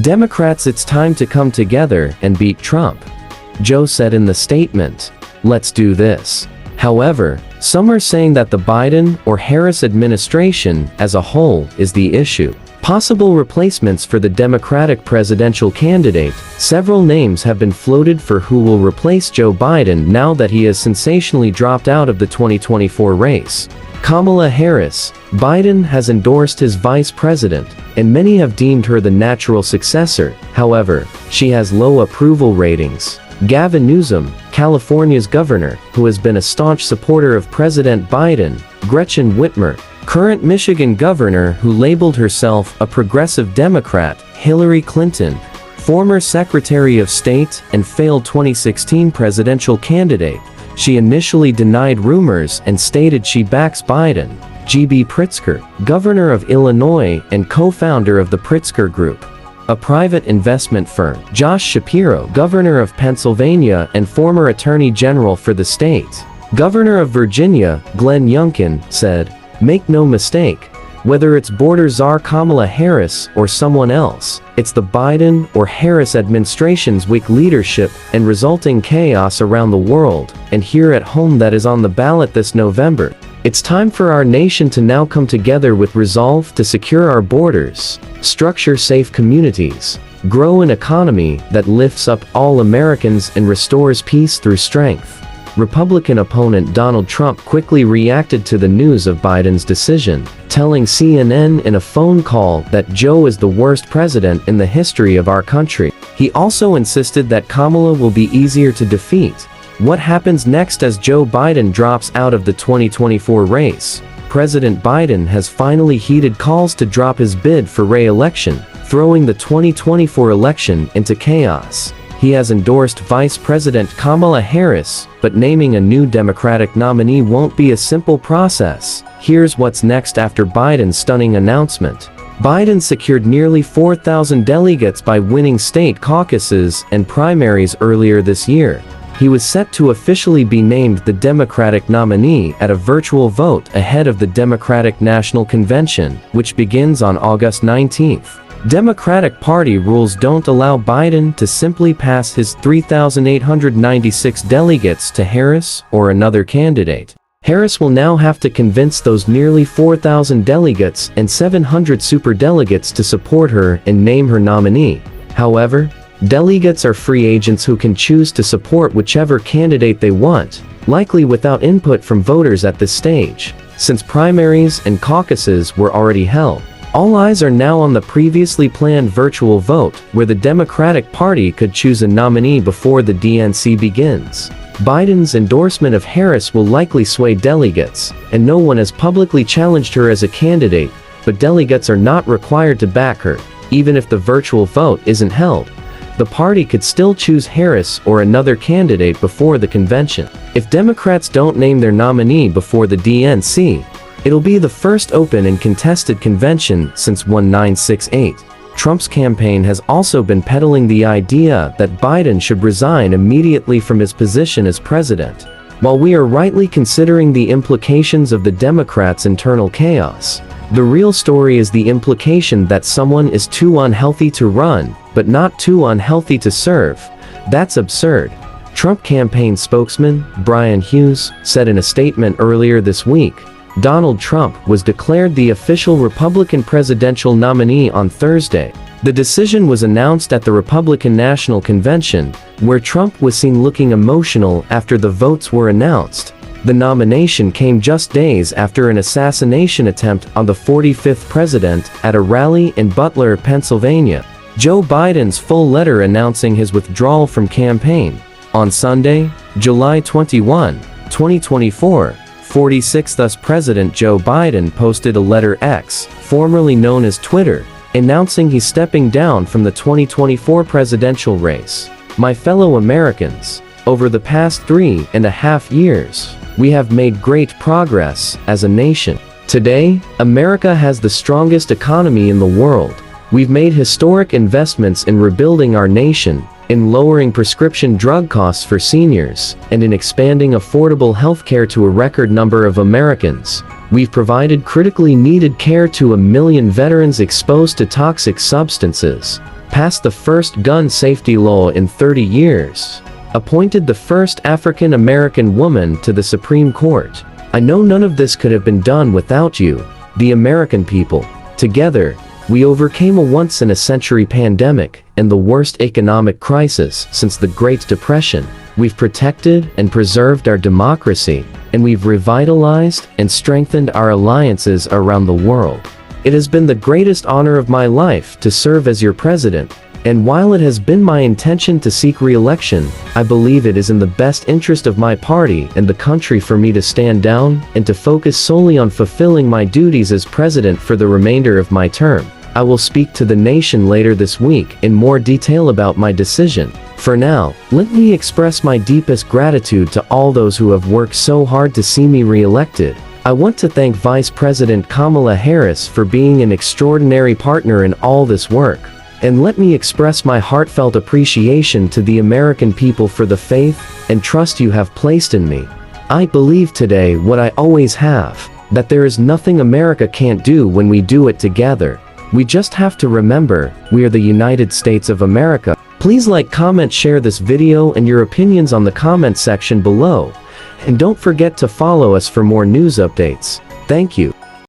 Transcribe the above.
"Democrats, it's time to come together and beat Trump," Joe said in the statement. "Let's do this." However, some are saying that the Biden or Harris administration as a whole is the issue. Possible replacements for the Democratic presidential candidate. Several names have been floated for who will replace Joe Biden now that he has sensationally dropped out of the 2024 race. Kamala Harris. Biden has endorsed his vice president, and many have deemed her the natural successor. However, she has low approval ratings. Gavin Newsom, California's governor, who has been a staunch supporter of President Biden. Gretchen Whitmer, current Michigan governor who labeled herself a progressive Democrat. Hillary Clinton, former Secretary of State and failed 2016 presidential candidate. She initially denied rumors and stated she backs Biden. G.B. Pritzker, governor of Illinois and co-founder of the Pritzker Group, a private investment firm. Josh Shapiro, governor of Pennsylvania and former attorney general for the state. Governor of Virginia, Glenn Youngkin, said, "Make no mistake, whether it's border czar Kamala Harris or someone else, it's the Biden or Harris administration's weak leadership and resulting chaos around the world and here at home that is on the ballot this November. It's time for our nation to now come together with resolve to secure our borders, structure safe communities, grow an economy that lifts up all Americans and restores peace through strength." Republican opponent Donald Trump quickly reacted to the news of Biden's decision, telling CNN in a phone call that Joe is the worst president in the history of our country. He also insisted that Kamala will be easier to defeat. What happens next as Joe Biden drops out of the 2024 race? President Biden has finally heeded calls to drop his bid for re-election, throwing the 2024 election into chaos. He has endorsed Vice President Kamala Harris, but naming a new Democratic nominee won't be a simple process. Here's what's next after Biden's stunning announcement. Biden secured nearly 4,000 delegates by winning state caucuses and primaries earlier this year. He was set to officially be named the Democratic nominee at a virtual vote ahead of the Democratic National Convention, which begins on August 19th. Democratic Party rules don't allow Biden to simply pass his 3,896 delegates to Harris or another candidate. Harris will now have to convince those nearly 4,000 delegates and 700 superdelegates to support her and name her nominee. However, delegates are free agents who can choose to support whichever candidate they want, likely without input from voters at this stage, since primaries and caucuses were already held. All eyes are now on the previously planned virtual vote, where the Democratic Party could choose a nominee before the DNC begins. Biden's endorsement of Harris will likely sway delegates, and no one has publicly challenged her as a candidate, but delegates are not required to back her, even if the virtual vote isn't held. The party could still choose Harris or another candidate before the convention. If Democrats don't name their nominee before the DNC, it'll be the first open and contested convention since 1968. Trump's campaign has also been peddling the idea that Biden should resign immediately from his position as president. While we are rightly considering the implications of the Democrats' internal chaos, the real story is the implication that someone is too unhealthy to run, but not too unhealthy to serve. That's absurd. Trump campaign spokesman Brian Hughes said in a statement earlier this week, Donald Trump was declared the official Republican presidential nominee on Thursday. The decision was announced at the Republican National Convention, where Trump was seen looking emotional after the votes were announced. The nomination came just days after an assassination attempt on the 45th president at a rally in Butler, Pennsylvania. Joe Biden's full letter announcing his withdrawal from campaign. On Sunday, July 21, 2024, 46th thus President Joe Biden posted a letter X, formerly known as Twitter, announcing he's stepping down from the 2024 presidential race. My fellow Americans, over the past 3.5 years, we have made great progress as a nation. Today, America has the strongest economy in the world. We've made historic investments in rebuilding our nation, in lowering prescription drug costs for seniors, and in expanding affordable healthcare to a record number of Americans. We've provided critically needed care to 1 million veterans exposed to toxic substances. passed the first gun safety law in 30 years, appointed the first African American woman to the Supreme Court. I know none of this could have been done without you, the American people. Together, we overcame a once-in-a-century pandemic and the worst economic crisis since the Great Depression. We've protected and preserved our democracy, and we've revitalized and strengthened our alliances around the world. It has been the greatest honor of my life to serve as your president, and while it has been my intention to seek re-election, I believe it is in the best interest of my party and the country for me to stand down and to focus solely on fulfilling my duties as president for the remainder of my term. I will speak to the nation later this week in more detail about my decision. For now, let me express my deepest gratitude to all those who have worked so hard to see me re-elected. I want to thank Vice President Kamala Harris for being an extraordinary partner in all this work. And let me express my heartfelt appreciation to the American people for the faith and trust you have placed in me. I believe today what I always have, that there is nothing America can't do when we do it together. We just have to remember, we are the United States of America. Please like, comment, share this video and your opinions on the comment section below. And don't forget to follow us for more news updates. Thank you.